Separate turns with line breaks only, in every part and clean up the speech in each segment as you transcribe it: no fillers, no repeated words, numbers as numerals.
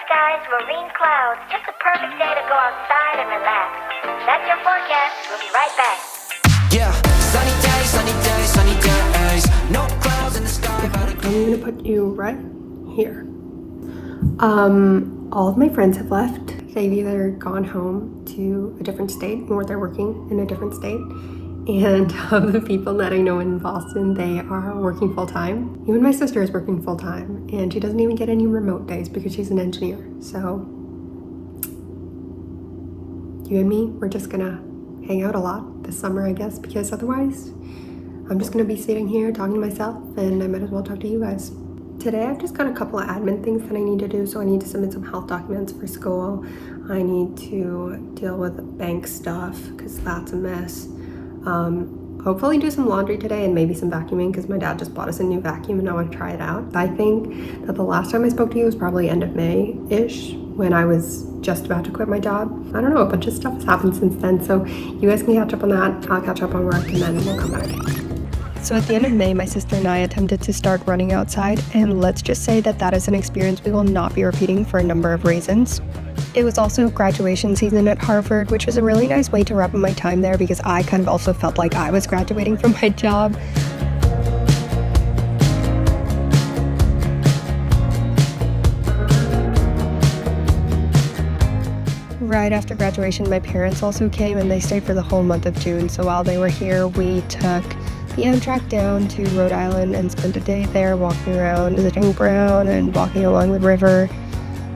skies, marine clouds. Just the perfect day to go outside and relax. That's your forecast. We'll be right back.
Yeah, sunny days, sunny days, sunny days. No clouds in the sky.
I'm gonna put you right here. All of my friends have left. They've either gone home to a different state or they're working in a different state. And of the people that I know in Boston, they are working full-time. Even my sister is working full-time, and she doesn't even get any remote days because she's an engineer. So you and me, we're just gonna hang out a lot this summer, I guess, because otherwise I'm just gonna be sitting here talking to myself, and I might as well talk to you guys. Today I've just got a couple of admin things that I need to do. So I need to submit some health documents for school. I need to deal with bank stuff because that's a mess. Hopefully do some laundry today and maybe some vacuuming because my dad just bought us a new vacuum and I want to try it out. I think that the last time I spoke to you was probably end of May-ish when I was just about to quit my job. I don't know, a bunch of stuff has happened since then. So you guys can catch up on that. I'll catch up on work and then we'll come back. So at the end of May, my sister and I attempted to start running outside, and let's just say that that is an experience we will not be repeating for a number of reasons. It was also graduation season at Harvard, which was a really nice way to wrap up my time there because I kind of also felt like I was graduating from my job. Right after graduation, my parents also came and they stayed for the whole month of June. So while they were here, we took the Amtrak down to Rhode Island and spent a day there walking around, visiting Brown and walking along the river.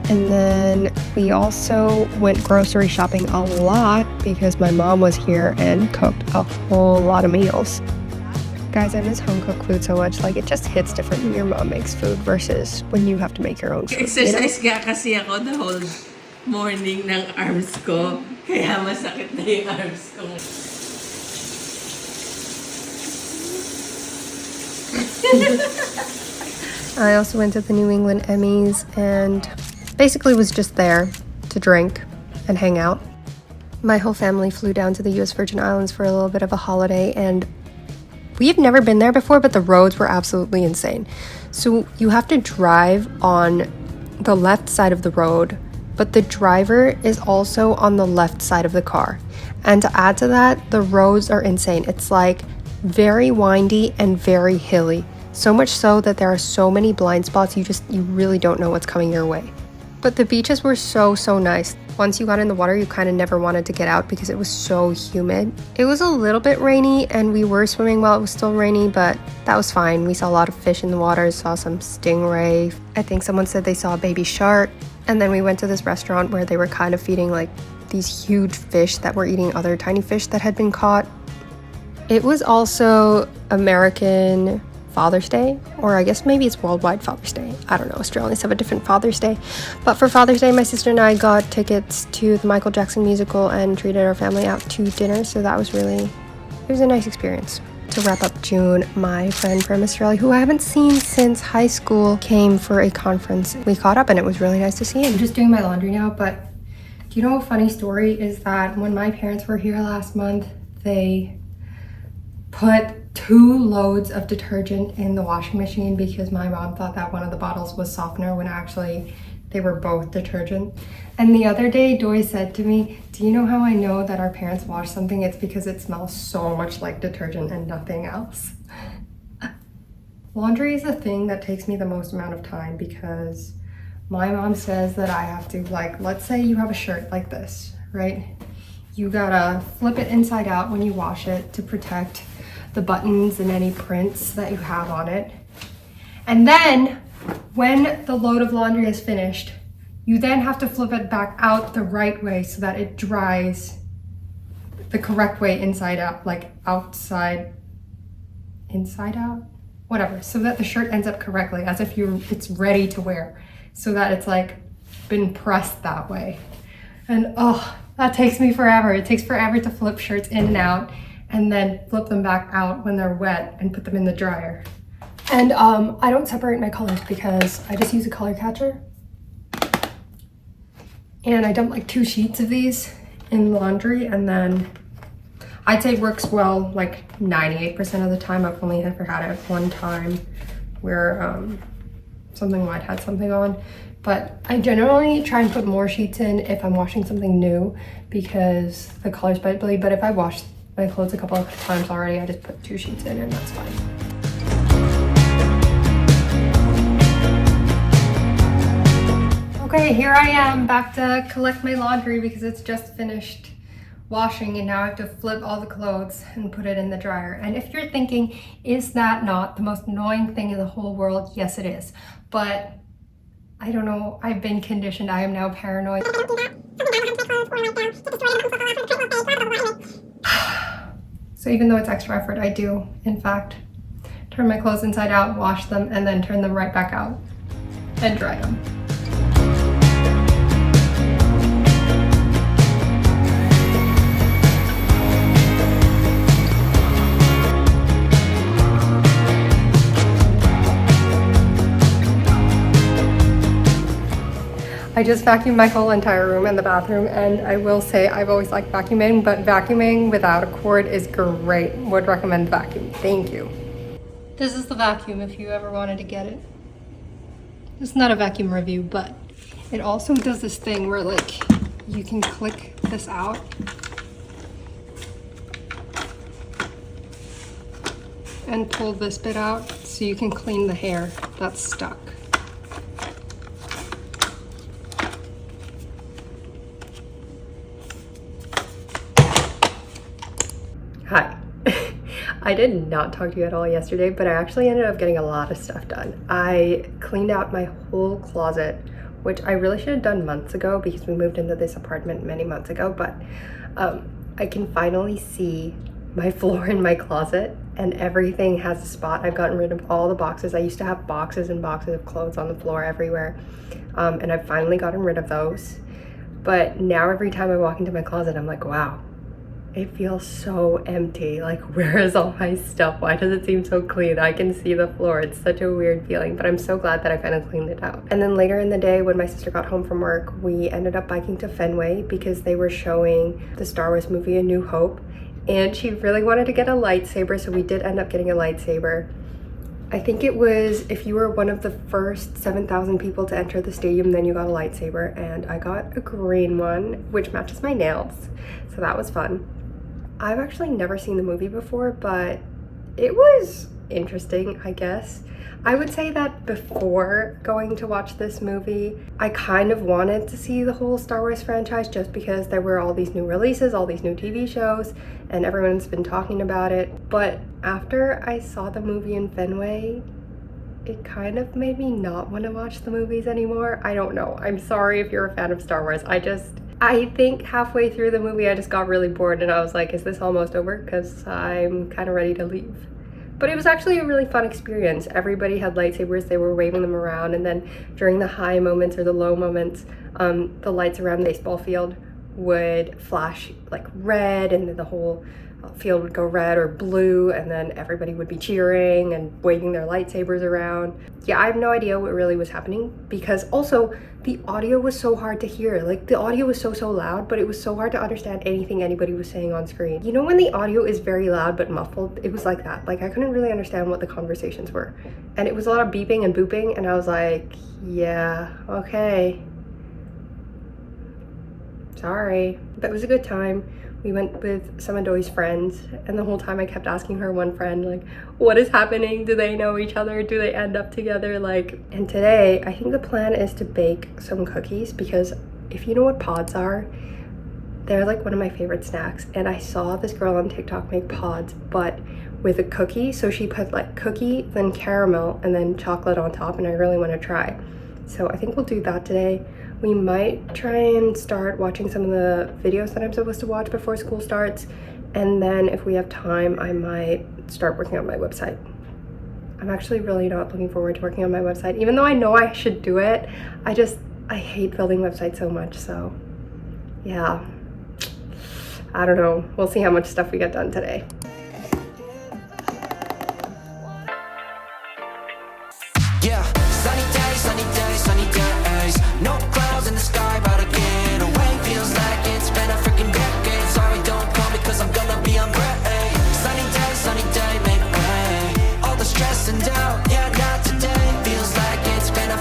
And then we also went grocery shopping a lot because my mom was here and cooked a whole lot of meals. Guys, I miss home-cooked food so much. Like, it just hits different when your mom makes food versus when you have to make your own food.
Exercise nga kasi ako the whole morning ng arms ko. Kaya masakit na yung arms ko.
I also went to the New England Emmys and basically was just there to drink and hang out. My whole family flew down to the US Virgin Islands for a little bit of a holiday, and we've never been there before, but the roads were absolutely insane. So you have to drive on the left side of the road, but the driver is also on the left side of the car. And to add to that, the roads are insane. It's like very windy and very hilly. So much so that there are so many blind spots, you really don't know what's coming your way. But the beaches were so nice. Once you got in the water, you kind of never wanted to get out because it was so humid. It was a little bit rainy and we were swimming while it was still rainy, but that was fine. We saw a lot of fish in the water, saw some stingray. I think someone said they saw a baby shark. And then we went to this restaurant where they were kind of feeding like these huge fish that were eating other tiny fish that had been caught. It was also American Father's Day, or I guess maybe it's Worldwide Father's Day. I don't know, Australians have a different Father's Day. But for Father's Day, my sister and I got tickets to the Michael Jackson musical and treated our family out to dinner, so that was it was a nice experience. To wrap up June, my friend from Australia, who I haven't seen since high school, came for a conference. We caught up and it was really nice to see him. I'm just doing my laundry now, but do you know a funny story is that when my parents were here last month, they put 2 loads of detergent in the washing machine because my mom thought that one of the bottles was softener when actually they were both detergent. And the other day, Doy said to me, do you know how I know that our parents wash something? It's because it smells so much like detergent and nothing else. Laundry is the thing that takes me the most amount of time because my mom says that I have to, like, let's say you have a shirt like this, right? You gotta flip it inside out when you wash it to protect the buttons and any prints that you have on it. And then when the load of laundry is finished, you then have to flip it back out the right way so that it dries the correct way inside out, like outside, inside out, whatever, so that the shirt ends up correctly as if it's ready to wear, so that it's like been pressed that way. And oh, that takes me forever. It takes forever to flip shirts in and out and then flip them back out when they're wet and put them in the dryer. And I don't separate my colors because I just use a color catcher. And I dump like 2 sheets of these in laundry, and then I'd say it works well like 98% of the time. I've only ever had it one time where something white had something on. But I generally try and put more sheets in if I'm washing something new because the colors might bleed. But if I wash my clothes a couple of times already, I just put 2 sheets in and that's fine. Okay, here I am back to collect my laundry because it's just finished washing and now I have to flip all the clothes and put it in the dryer. And if you're thinking, is that not the most annoying thing in the whole world? Yes, it is. But I don't know, I've been conditioned. I am now paranoid. So even though it's extra effort, I do, in fact, turn my clothes inside out, wash them, and then turn them right back out and dry them. I just vacuumed my whole entire room and the bathroom, and I will say I've always liked vacuuming, but vacuuming without a cord is great. Would recommend vacuum. Thank you. This is the vacuum if you ever wanted to get it. It's not a vacuum review, but it also does this thing where like you can click this out. And pull this bit out so you can clean the hair that's stuck. Hi. I did not talk to you at all yesterday, but I actually ended up getting a lot of stuff done. I cleaned out my whole closet, which I really should have done months ago because we moved into this apartment many months ago, but I can finally see my floor in my closet and everything has a spot. I've gotten rid of all the boxes. I used to have boxes and boxes of clothes on the floor everywhere, and I've finally gotten rid of those. But now every time I walk into my closet, I'm like, wow. It feels so empty. Like, where is all my stuff? Why does it seem so clean? I can see the floor. It's such a weird feeling, but I'm so glad that I kind of cleaned it out. And then later in the day, when my sister got home from work, we ended up biking to Fenway because they were showing the Star Wars movie A New Hope. And she really wanted to get a lightsaber, so we did end up getting a lightsaber. I think it was if you were one of the first 7,000 people to enter the stadium, then you got a lightsaber. And I got a green one, which matches my nails. So that was fun. I've actually never seen the movie before, but it was interesting, I guess. I would say that before going to watch this movie, I kind of wanted to see the whole Star Wars franchise just because there were all these new releases, all these new TV shows, and everyone's been talking about it. But after I saw the movie in Fenway, it kind of made me not want to watch the movies anymore. I don't know. I'm sorry if you're a fan of Star Wars. I think halfway through the movie, I just got really bored and I was like, is this almost over? Because I'm kind of ready to leave. But it was actually a really fun experience. Everybody had lightsabers, they were waving them around, and then during the high moments or the low moments, the lights around the baseball field would flash like red, and then the whole field would go red or blue, and then everybody would be cheering and waving their lightsabers around. Yeah, I have no idea what really was happening because also the audio was so hard to hear. Like, the audio was so loud, but it was so hard to understand anything anybody was saying on screen. You know when the audio is very loud but muffled? It was like that. Like, I couldn't really understand what the conversations were. And it was a lot of beeping and booping, and I was like, yeah, okay. Sorry. But it was a good time. We went with some of Doi's friends, and the whole time I kept asking her one friend, like, what is happening? Do they know each other? Do they end up together? Like, and today, I think the plan is to bake some cookies because if you know what pods are, they're like one of my favorite snacks. And I saw this girl on TikTok make pods, but with a cookie. So she put like cookie, then caramel, and then chocolate on top, and I really want to try. So I think we'll do that today. We might try and start watching some of the videos that I'm supposed to watch before school starts. And then if we have time, I might start working on my website. I'm actually really not looking forward to working on my website, even though I know I should do it. I hate building websites so much, so yeah. I don't know. We'll see how much stuff we get done today.
Yeah, sunny days, no clouds in the sky, about to get away. Feels like it's been a freaking decade. Sorry, don't call me cause I'm gonna be on break. Sunny day, make way. All the stress and doubt, yeah, not today. Feels like it's been a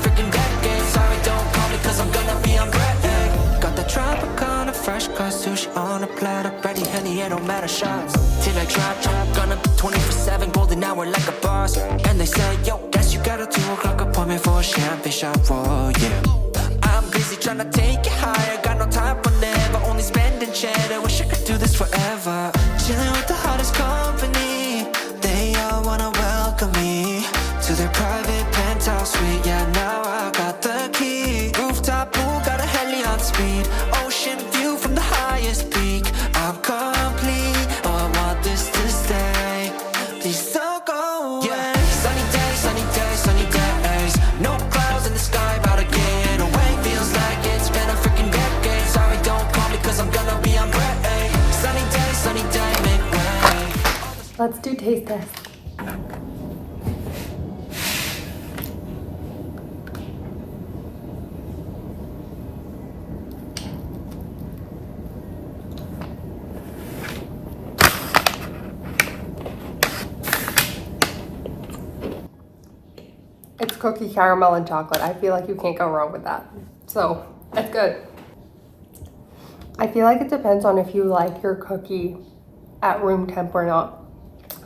out of shots. Till I drop, gonna be 24/7, golden hour like a boss. And they say, yo, guess you got a 2 o'clock appointment for a champagne shot, whoa, yeah. I'm busy trying to take it higher, got no time for never, only spending cheddar. Wish I could do this forever. Chilling with the hottest company, they all wanna welcome me to their private penthouse suite. Yeah, now I got the key. Rooftop pool, got a heli on speed. Ocean view from the highest peak. I'm complete, oh I want this to stay. Please don't go away. Yeah, sunny days, sunny days, sunny days. No clouds in the sky, about to get away. Feels like it's been a freaking decade. Sorry, don't call me cause I'm gonna be on break. Sunny day, make way.
Let's do taste test. It's cookie, caramel, and chocolate. I feel like you can't go wrong with that. So, it's good. I feel like it depends on if you like your cookie at room temp or not.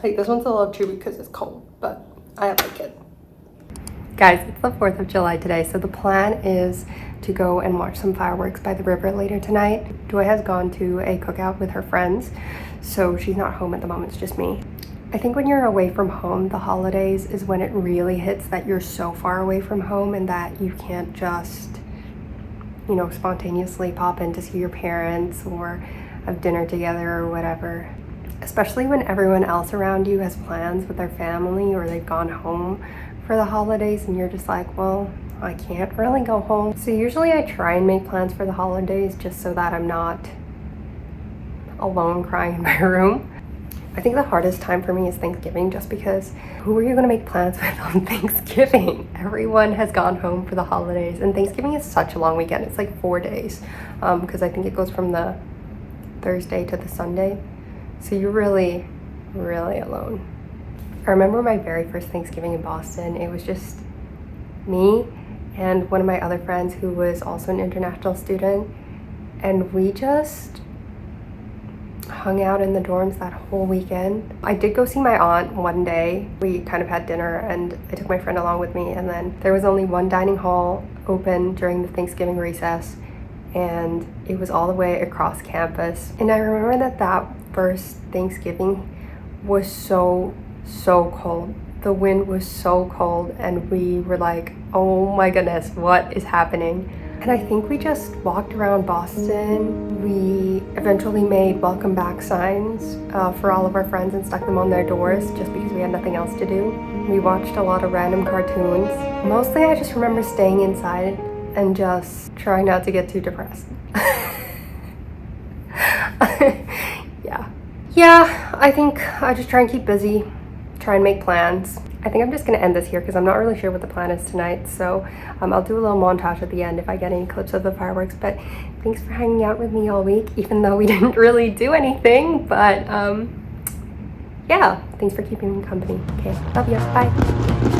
Like this one's a little chewy because it's cold, but I like it. Guys, it's the 4th of July today, so the plan is to go and watch some fireworks by the river later tonight. Joy has gone to a cookout with her friends, so she's not home at the moment, it's just me. I think when you're away from home, the holidays is when it really hits that you're so far away from home and that you can't just, you know, spontaneously pop in to see your parents or have dinner together or whatever. Especially when everyone else around you has plans with their family or they've gone home for the holidays and you're just like, well, I can't really go home. So usually I try and make plans for the holidays just so that I'm not alone crying in my room. I think the hardest time for me is Thanksgiving just because who are you gonna make plans with on Thanksgiving? Everyone has gone home for the holidays and Thanksgiving is such a long weekend. It's like 4 days because I think it goes from the Thursday to the Sunday. So you're really, really alone. I remember my very first Thanksgiving in Boston. It was just me and one of my other friends who was also an international student. And we just hung out in the dorms that whole weekend. I did go see my aunt one day. We kind of had dinner and I took my friend along with me, and then there was only one dining hall open during the Thanksgiving recess and it was all the way across campus. And I remember that first Thanksgiving was so cold. The wind was so cold and we were like, oh my goodness, what is happening? And I think we just walked around Boston. We eventually made welcome back signs for all of our friends and stuck them on their doors just because we had nothing else to do. We watched a lot of random cartoons. Mostly I just remember staying inside and just trying not to get too depressed. Yeah, I think I just try and keep busy, try and make plans. I think I'm just gonna end this here because I'm not really sure what the plan is tonight. So I'll do a little montage at the end if I get any clips of the fireworks. But thanks for hanging out with me all week, even though we didn't really do anything. But yeah, thanks for keeping me company. Okay, love you, bye.